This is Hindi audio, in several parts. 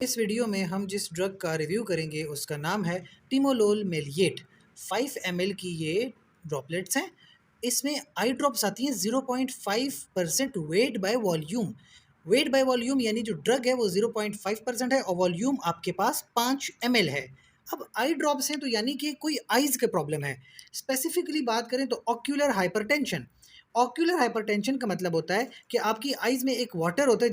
इस वीडियो में हम जिस ड्रग का रिव्यू करेंगे उसका नाम है टिमोलोल मेलिएट। 5 ml की ये ड्रॉपलेट्स हैं। इसमें आई ड्रॉप्स आती हैं 0.5% weight by volume. Weight by volume यानी जो ड्रग है वो 0.5% है और वॉल्यूम आपके पास 5 ml है। अब आई ड्रॉप्स हैं तो यानी कि कोई आइज़ के प्रॉब्लम है। स्पेसिफिकली बात करें तो ऑक्यूलर हाइपरटेंशन। ऑक्यूलर हाइपरटेंशन का मतलब होता है कि आपकी आइज़ में एक वाटर होता है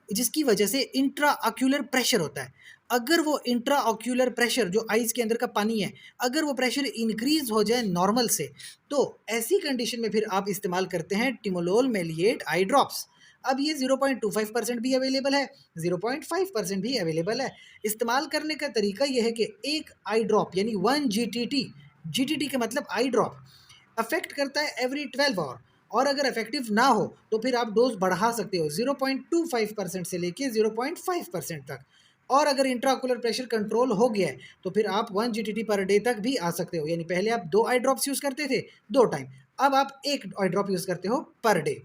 जिसकी वजह से इंट्रा ऑक्यूलर प्रेशर होता है। अगर वो इंट्रा ऑक्यूलर प्रेशर जो आइज़ के अंदर का पानी है, अगर वो प्रेशर इंक्रीज़ हो जाए नॉर्मल से, तो ऐसी कंडीशन में फिर आप इस्तेमाल करते हैं टिमोलोल मेलिएट आई ड्रॉप्स। अब ये 0.25% भी अवेलेबल है, 0.5% भी अवेलेबल है। इस्तेमाल करने का तरीका ये है कि एक आई ड्रॉप यानी 1 जीटीटी, जीटीटी का मतलब आई ड्रॉप अफेक्ट करता है एवरी 12 आवर, और अगर इफेक्टिव ना हो तो फिर आप डोज बढ़ा सकते हो 0.25% से लेके 0.5% तक। और अगर इंट्राकुलर प्रेशर कंट्रोल हो गया है तो फिर आप 1 जीटीटी पर डे तक भी आ सकते हो। यानी पहले आप 2 आई ड्रॉप्स यूज़ करते थे 2 टाइम, अब आप 1 आई ड्रॉप यूज़ करते हो पर डे।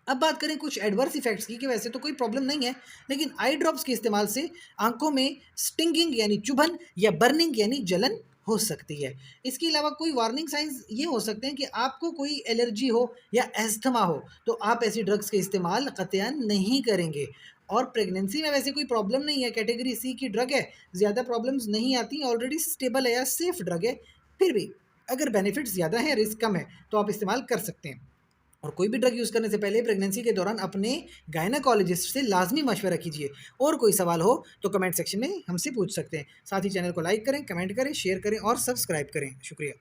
अब बात करें कुछ एडवर्स इफेक्ट्स की, कि वैसे तो कोई प्रॉब्लम नहीं है, लेकिन आई ड्रॉप्स के इस्तेमाल से आंखों में स्टिंगिंग यानी चुभन या बर्निंग यानी जलन हो सकती है। इसके अलावा कोई वार्निंग साइंस ये हो सकते हैं कि आपको कोई एलर्जी हो या एस्थमा हो, तो आप ऐसी ड्रग्स के इस्तेमाल कतईन नहीं करेंगे। और प्रेगनेंसी में वैसे कोई प्रॉब्लम नहीं है, कैटेगरी सी की ड्रग है, ज़्यादा प्रॉब्लम्स नहीं आती, ऑलरेडी स्टेबल है या सेफ ड्रग है। फिर भी अगर बेनिफिट्स ज़्यादा हैं, रिस्क कम है, तो आप इस्तेमाल कर सकते हैं। और कोई भी ड्रग यूज़ करने से पहले प्रेगनेंसी के दौरान अपने गायनेकोलॉजिस्ट से लाजमी मशवरा कीजिए। और कोई सवाल हो तो कमेंट सेक्शन में हमसे पूछ सकते हैं। साथ ही चैनल को लाइक करें, कमेंट करें, शेयर करें और सब्सक्राइब करें। शुक्रिया।